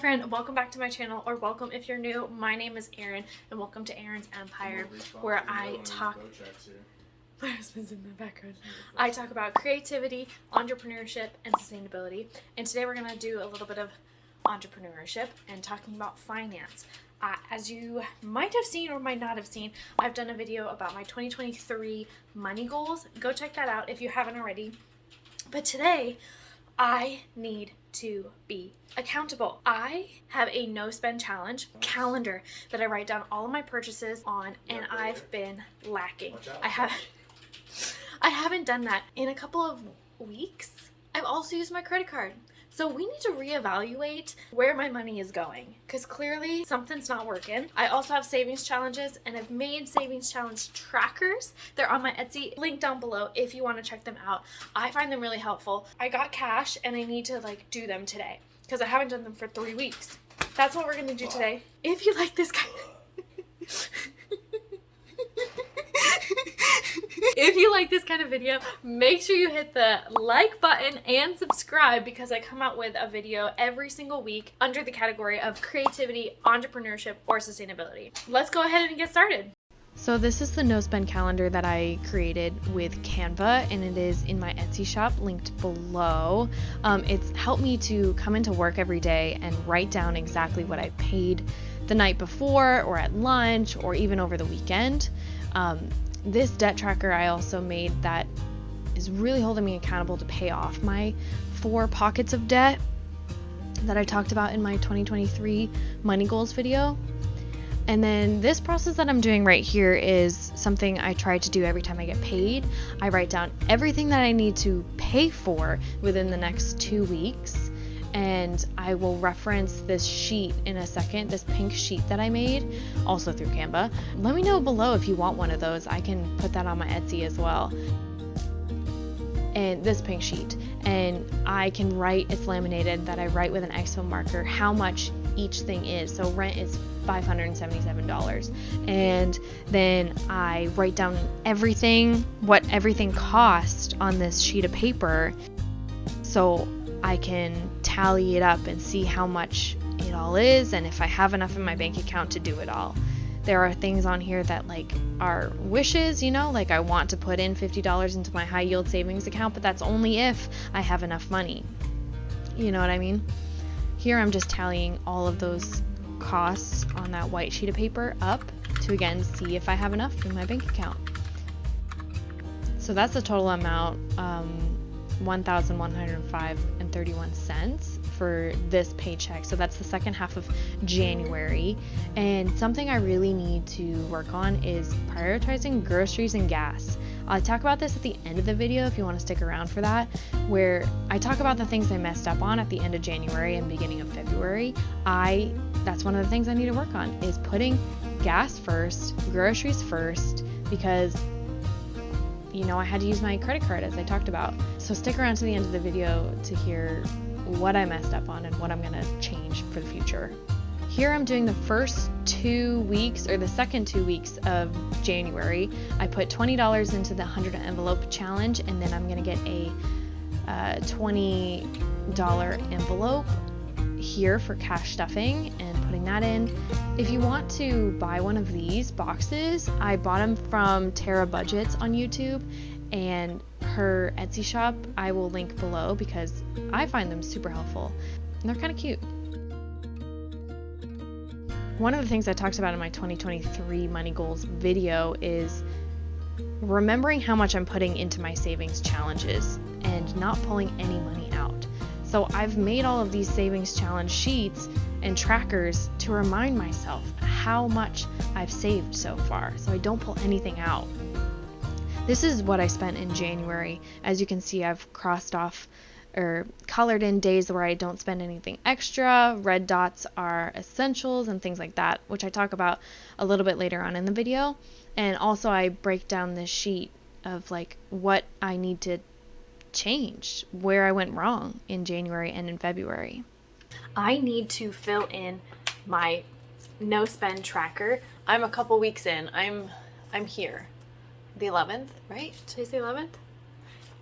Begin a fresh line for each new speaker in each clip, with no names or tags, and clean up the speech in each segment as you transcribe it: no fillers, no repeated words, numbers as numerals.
friend, welcome back to my channel, or welcome if you're new. My name is Erin and welcome to Erin's Empire, where I talk my husband's in the background. I talk about creativity, entrepreneurship, and sustainability. And today we're gonna do a little bit of entrepreneurship and talking about finance. As you might have seen or might not have seen, I've done a video about my 2023 money goals. Go check that out if you haven't already. But today, I need to be accountable. I have a no spend challenge calendar that I write down all of my purchases on, and I've been lacking. I haven't done that in a couple of weeks. I've also used my credit card. So we need to reevaluate where my money is going, because clearly something's not working. I also have savings challenges, and I've made savings challenge trackers. They're on my Etsy, link down below if you want to check them out. I find them really helpful. I got cash and I need to do them today because I haven't done them for 3 weeks. That's what we're gonna do today. If you like this kind If you like this kind of video, make sure you hit the like button and subscribe, because I come out with a video every single week under the category of creativity, entrepreneurship, or sustainability. Let's go ahead and get started. So this is the no spend calendar that I created with Canva, and it is in my Etsy shop linked below. It's helped me to come into work every day and write down exactly what I paid the night before or at lunch or even over the weekend. This debt tracker I also made that is really holding me accountable to pay off my 4 pockets of debt that I talked about in my 2023 money goals video. And then this process that I'm doing right here is something I try to do every time I get paid. I write down everything that I need to pay for within the next 2 weeks. And I will reference this sheet in a second, this pink sheet that I made, also through Canva. Let me know below if you want one of those. I can put that on my Etsy as well. And this pink sheet. And I can write, it's laminated, that I write with an expo marker how much each thing is. So rent is $577. And then I write down everything, what everything cost on this sheet of paper, so I can tally it up and see how much it all is and if I have enough in my bank account to do it all. There are things on here that are wishes, I want to put in $50 into my high yield savings account, but that's only if I have enough money. You know what I mean? Here I'm just tallying all of those costs on that white sheet of paper up to again see if I have enough in my bank account. So that's the total amount, $1,105.31 for this paycheck. So that's the second half of January. And something I really need to work on is prioritizing groceries and gas. I'll talk about this at the end of the video if you want to stick around for that, where I talk about the things I messed up on at the end of January and beginning of February. That's one of the things I need to work on, is putting gas first, groceries first, because I had to use my credit card, as I talked about. So stick around to the end of the video to hear what I messed up on and what I'm gonna change for the future. Here I'm doing the first 2 weeks, or the second 2 weeks of January. I put $20 into the 100 envelope challenge, and then I'm gonna get a $20 envelope here for cash stuffing and putting that in. If you want to buy one of these boxes, I bought them from Tara Budgets on YouTube, and her Etsy shop I will link below because I find them super helpful and they're kind of cute. One of the things I talked about in my 2023 money goals video is remembering how much I'm putting into my savings challenges and not pulling any money out. So I've made all of these savings challenge sheets and trackers to remind myself how much I've saved so far, so I don't pull anything out. This is what I spent in January. As you can see, I've crossed off or colored in days where I don't spend anything extra. Red dots are essentials and things like that, which I talk about a little bit later on in the video. And also I break down this sheet of what I need to change, where I went wrong in January and in February. I need to fill in my no spend tracker. I'm a couple weeks in. I'm here. The 11th, right? Today's the 11th?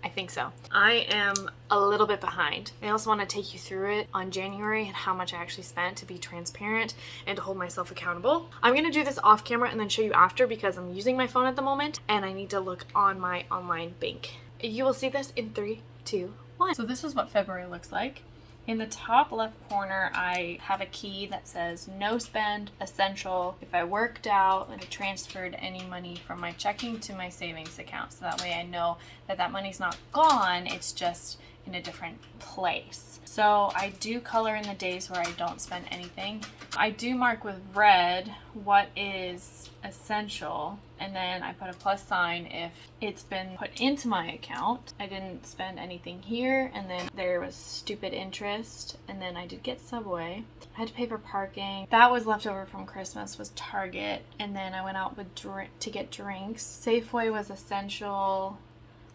I think so. I am a little bit behind. I also want to take you through it on January and how much I actually spent to be transparent and to hold myself accountable. I'm going to do this off camera and then show you after because I'm using my phone at the moment and I need to look on my online bank. You will see this in 3, 2, 1. So this is what February looks like. In the top left corner, I have a key that says no spend, essential. If I worked out and I transferred any money from my checking to my savings account. So that way I know that that money's not gone, it's just in a different place. So I do color in the days where I don't spend anything. I do mark with red what is essential, and then I put a plus sign if it's been put into my account. I didn't spend anything here, and then there was stupid interest, and then I did get Subway. I had to pay for parking. That was left over from Christmas was Target, and then I went out with to get drinks. Safeway was essential.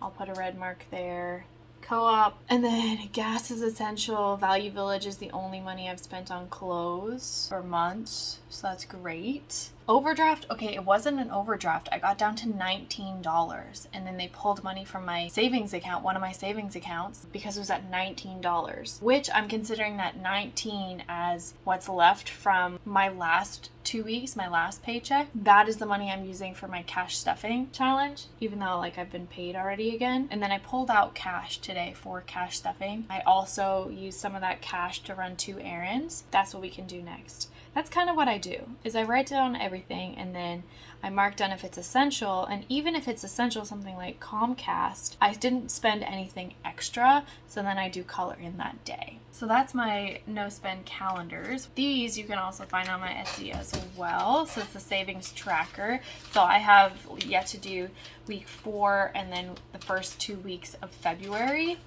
I'll put a red mark there. Co-op, and then gas is essential. Value Village is the only money I've spent on clothes for months, so that's great. Overdraft, okay, it wasn't an overdraft. I got down to $19, and then they pulled money from my savings account, one of my savings accounts, because it was at $19, which I'm considering that 19 as what's left from my last 2 weeks, my last paycheck. That is the money I'm using for my cash stuffing challenge, even though like I've been paid already again. And then I pulled out cash today for cash stuffing. I also used some of that cash to run 2 errands. That's what we can do next. That's kind of what I do, is I write down everything and then I mark down if it's essential. And even if it's essential, something like Comcast, I didn't spend anything extra, so then I do color in that day. So that's my no spend calendars. These you can also find on my Etsy as well. So it's a savings tracker. So I have yet to do week 4 and then the first 2 weeks of February.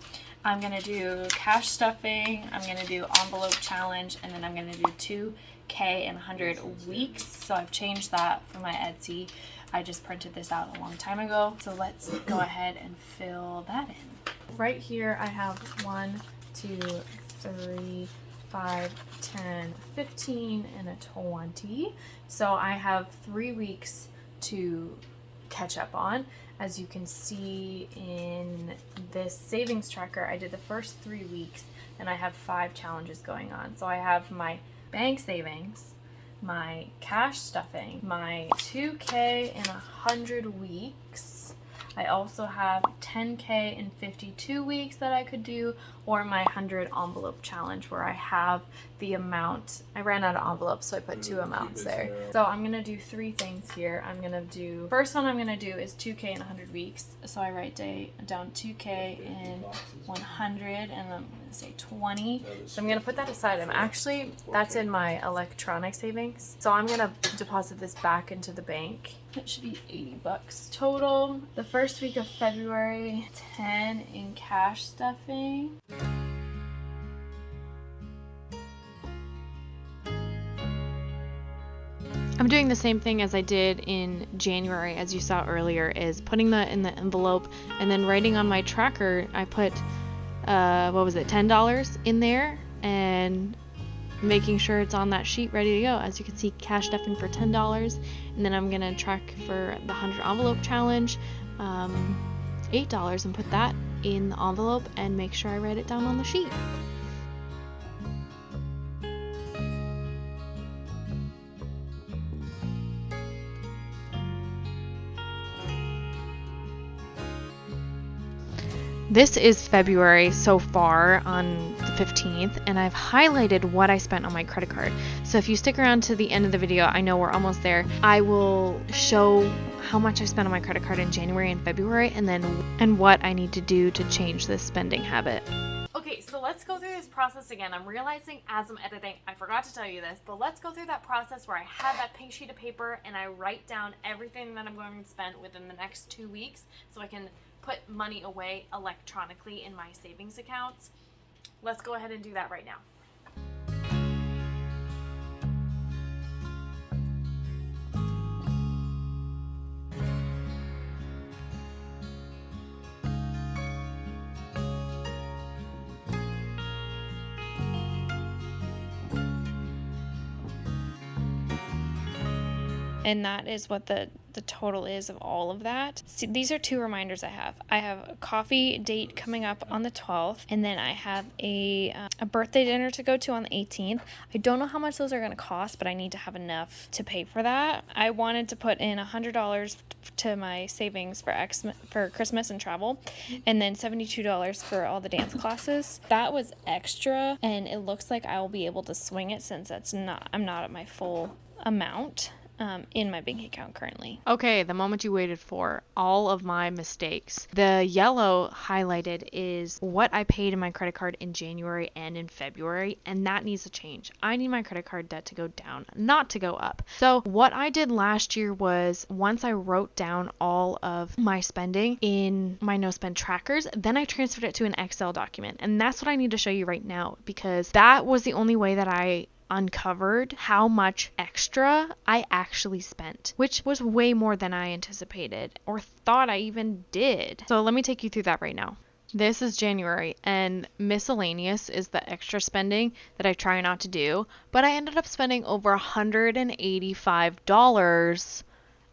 I'm gonna do cash stuffing, I'm gonna do envelope challenge, and then I'm gonna do 2K in 100 weeks. So I've changed that for my Etsy. I just printed this out a long time ago. So let's go ahead and fill that in. Right here I have 1, 2, 3, 5, 10, 15, and a 20. So I have 3 weeks to catch up on. As you can see in this savings tracker, I did the first 3 weeks and I have 5 challenges going on. So I have my bank savings, my cash stuffing, my 2K in 100 weeks. I also have 10K in 52 weeks that I could do, or my 100 envelope challenge where I have the amount. I ran out of envelopes, so I put 2 amounts there. So I'm gonna do 3 things here. I'm gonna do, first one I'm gonna do is 2K in 100 weeks. So I write down 2K in 100, and I'm gonna say 20. So I'm gonna put that aside. That's in my electronic savings. So I'm gonna deposit this back into the bank. That should be $80 total. The first week of February, 10 in cash stuffing. I'm doing the same thing as I did in January, as you saw earlier, is putting that in the envelope and then writing on my tracker. I put, $10 in there and making sure it's on that sheet ready to go. As you can see, cash stuffing for $10, and then I'm gonna track for the 100 envelope challenge, $8, and put that in the envelope and make sure I write it down on the sheet. This is February so far on the 15th, and I've highlighted what I spent on my credit card. So if you stick around to the end of the video, I know we're almost there, I will show how much I spent on my credit card in January and February, and what I need to do to change this spending habit. Okay, so let's go through this process again. I'm realizing as I'm editing, I forgot to tell you this, but let's go through that process where I have that pink sheet of paper and I write down everything that I'm going to spend within the next 2 weeks so I can put money away electronically in my savings accounts. Let's go ahead and do that right now. And that is what the the total is of all of that. See, these are 2 reminders I have. I have a coffee date coming up on the 12th, and then I have a birthday dinner to go to on the 18th. I don't know how much those are going to cost, but I need to have enough to pay for that. I wanted to put in $100 to my savings for Christmas and travel, and then $72 for all the dance classes. That was extra, and it looks like I will be able to swing it since I'm not at my full amount in my bank account currently. Okay, the moment you waited for. All of my mistakes. The yellow highlighted is what I paid in my credit card in January and in February, and that needs to change. I need my credit card debt to go down, not to go up. So what I did last year was, once I wrote down all of my spending in my no spend trackers, then I transferred it to an Excel document. And that's what I need to show you right now, because that was the only way that I uncovered how much extra I actually spent, which was way more than I anticipated or thought I even did. So let me take you through that right now. This is January, and miscellaneous is the extra spending that I try not to do, but I ended up spending over $185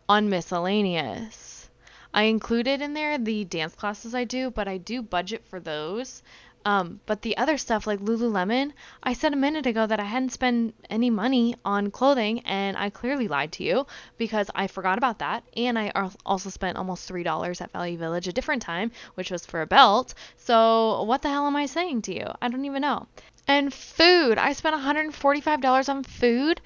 on miscellaneous. I included in there the dance classes I do, but I do budget for those. But the other stuff like Lululemon, I said a minute ago that I hadn't spent any money on clothing, and I clearly lied to you because I forgot about that. And I also spent almost $3 at Value Village a different time, which was for a belt. So what the hell am I saying to you? I don't even know. And food, I spent $145 on food.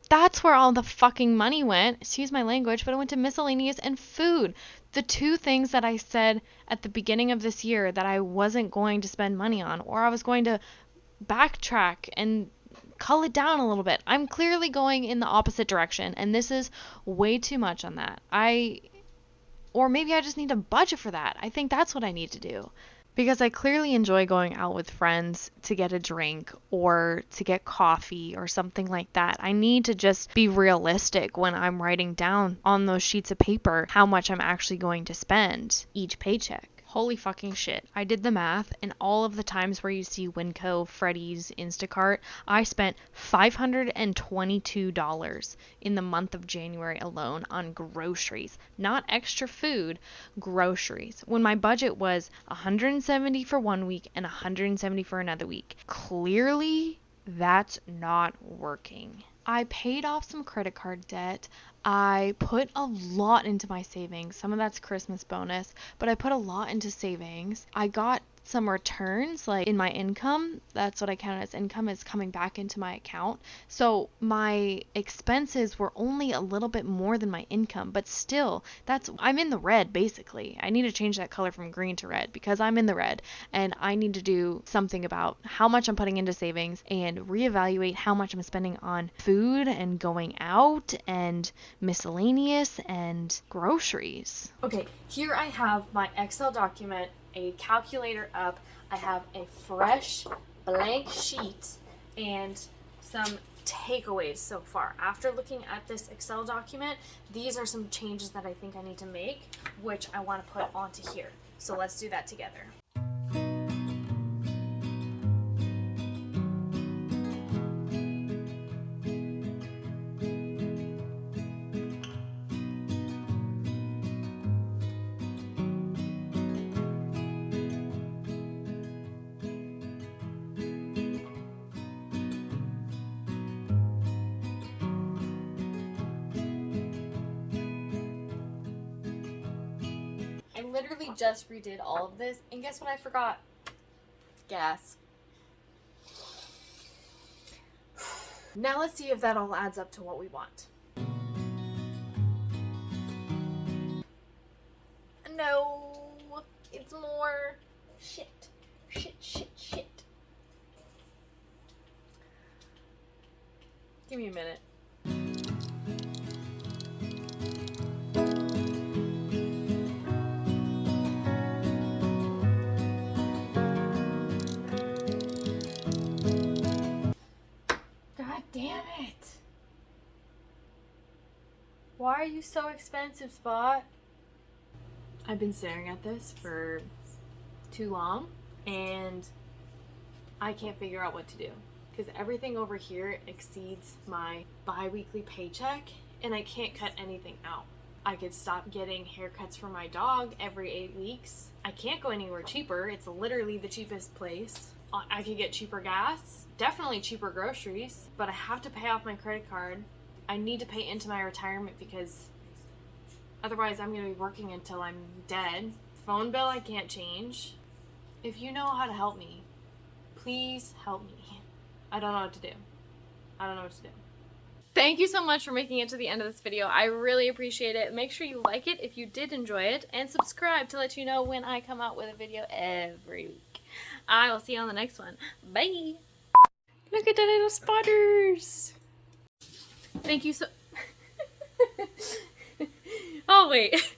That's where all the fucking money went. Excuse my language, but it went to miscellaneous and food. The 2 things that I said at the beginning of this year that I wasn't going to spend money on, or I was going to backtrack and cull it down a little bit. I'm clearly going in the opposite direction, and this is way too much on that. Or maybe I just need to budget for that. I think that's what I need to do. Because I clearly enjoy going out with friends to get a drink or to get coffee or something like that. I need to just be realistic when I'm writing down on those sheets of paper how much I'm actually going to spend each paycheck. Holy fucking shit. I did the math, and all of the times where you see Winco, Freddy's, Instacart, I spent $522 in the month of January alone on groceries. Not extra food, groceries. When my budget was $170 for one week and $170 for another week. Clearly, that's not working. I paid off some credit card debt. I put a lot into my savings. Some of that's Christmas bonus, but I put a lot into savings. I got some returns, like in my income. That's what I count as income, is coming back into my account. So my expenses were only a little bit more than my income, but still, I'm in the red basically. I need to change that color from green to red because I'm in the red, and I need to do something about how much I'm putting into savings and reevaluate how much I'm spending on food and going out and miscellaneous and groceries. Okay, here I have my Excel document, a calculator up. I have a fresh blank sheet and some takeaways so far. After looking at this Excel document, these are some changes that I think I need to make, which I want to put onto here. So let's do that together. I literally just redid all of this, and guess what I forgot? Gas. Now let's see if that all adds up to what we want. No, it's more. Shit. Give me a minute. Damn it! Why are you so expensive, Spot? I've been staring at this for too long, and I can't figure out what to do. Because everything over here exceeds my bi-weekly paycheck, and I can't cut anything out. I could stop getting haircuts for my dog every 8 weeks. I can't go anywhere cheaper. It's literally the cheapest place. I could get cheaper gas, definitely cheaper groceries, but I have to pay off my credit card. I need to pay into my retirement because otherwise I'm going to be working until I'm dead. Phone bill I can't change. If you know how to help me, please help me. I don't know what to do. I don't know what to do. Thank you so much for making it to the end of this video. I really appreciate it. Make sure you like it if you did enjoy it, and subscribe to let you know when I come out with a video every week. I will see you on the next one. Bye! Look at the little spotters! Thank you so... Oh, wait.